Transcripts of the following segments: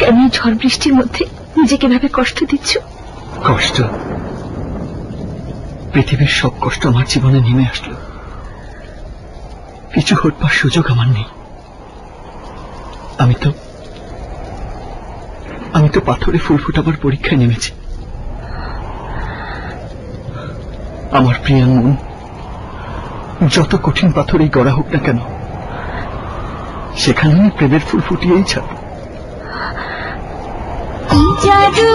কেন ঝড় বৃষ্টির মধ্যে নিজেকে ভাবে কষ্ট দিচ্ছ? কষ্ট? পৃথিবীর সব কষ্ট আমার জীবনে নেমে আসলো, কিছু ঘটবার সুযোগ আমার নেই। আমি তো পাথরে ফুল ফোটাবার পরীক্ষায় নেমেছি। আমার প্রিয়াঙ্গন যত কঠিন পাথরেই গড়া হোক না কেন, সেখানে আমি প্রেমের ফুল ফুটিয়েই ছাড়ব। কি জাদু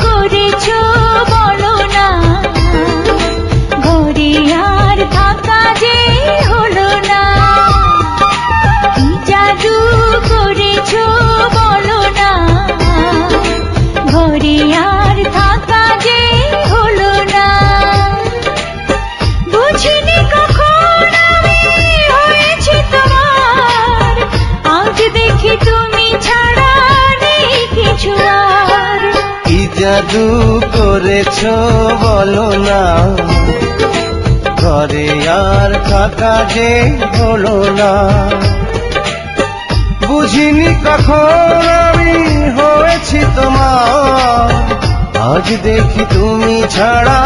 করেছ বলো না, ঘরে আর থাকা যে হলো না। কি জাদু করেছ বলো না, ঘরে আর থাকা যে হলো না। বুঝিনি কখন আমি হয়েছি তোমার, আজ দেখি তুমি ছাড়া নেই কিছু আর। কি জাদু করেছ বলো না, ঘরে আর থাকা যে হলো না। বুঝিনি কখন আমি হয়েছি তোমার, আজ দেখি তুমি ছাড়া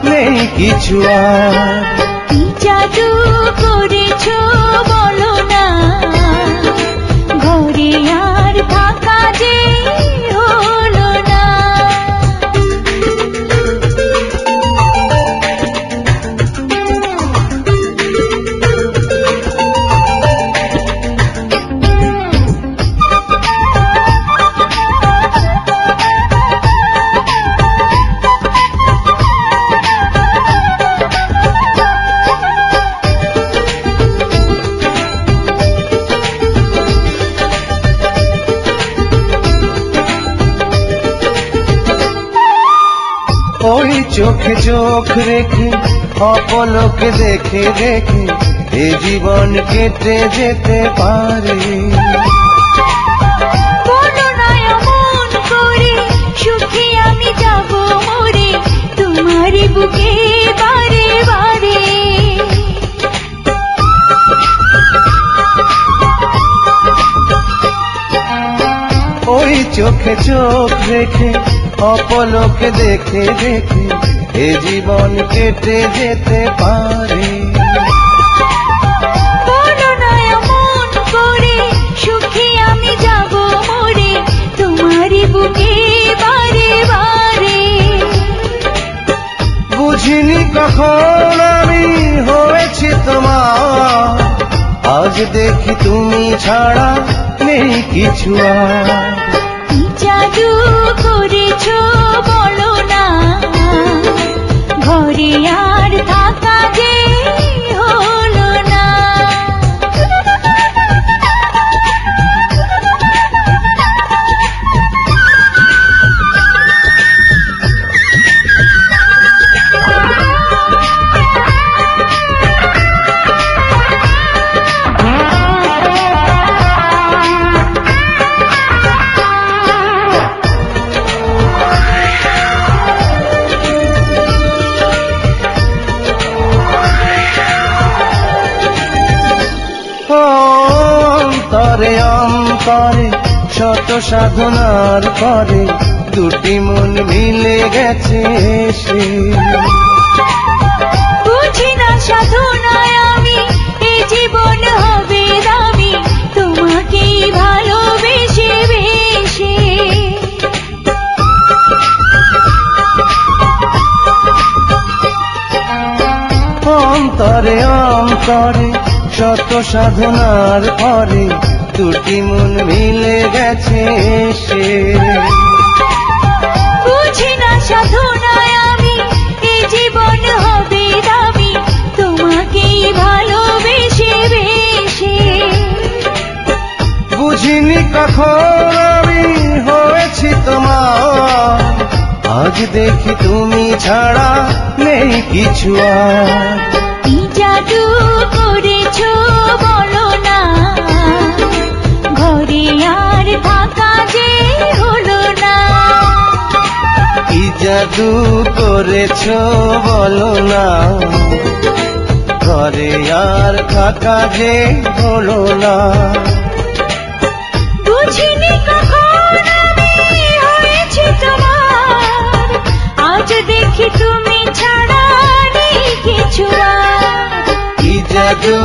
নেই কিছু আর। কি জাদু করেছ বলো না, ঘরে আর থাকা যে হলো না। ওই চোখে চোখ রেখে অপলকে দেখে দেখে এ জীবন কেটে যেতে পারে। বলো না এমন করে, সুখে আমি যাব মরে তোমারই বুকে বারে বারে। ওই চোখে চোখ রেখে অপলকে দেখে দেখে এ জীবন কেটে যেতে পারে। বলো না এমন করে, সুখে আমি যাব মরে তোমারই বুকে বারে বারে। বুঝিনি কখন আমি হয়েছি তোমার, আজ দেখি তুমি ছাড়া নেই কিছু আর। কি জাদু করেছ বলো না, ঘরে আর থাকা যে হলো না। অন্তরে অন্তরে শত সাধনার পরে দুটি মন মিলে গেছে সে। বুঝি না সাধনায় আমি এ জীবন হবে দামি, তোমাকেই ভালোবেসে বেশে। অন্তরে অন্তরে শত সাধনার পরে দুটি মন মিলে গেছে সে। বুঝি না সাধনায় আমি এ জীবন হবে দামি, তোমাকেই ভালোবেসে বেশে। বুঝিনি কখন আমি হয়েছি তোমার, আজ দেখি তুমি ছাড়া নেই কিছু আর। কি জাদু করেছ বলো না, ঘরে আর থাকা যে হলো না। কি জাদু করেছ বলো না, ঘরে আর থাকা যে হলো না। বুঝিনি কখন আমি আজ দেখি তুমি ছাড়া নেই কিছু আর। কি জাদু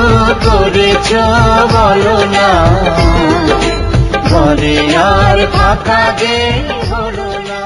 করেছ বলো না, ঘরে আর ফাঁকা যে হলো না।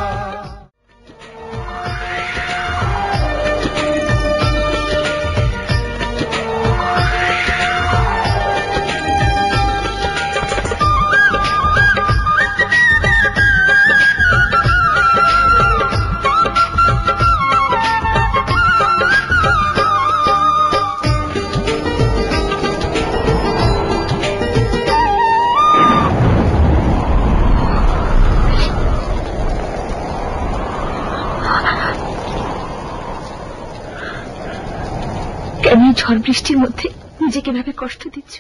কেন এই ঝড় বৃষ্টির মধ্যে নিজেকে ভাবে কষ্ট দিচ্ছ?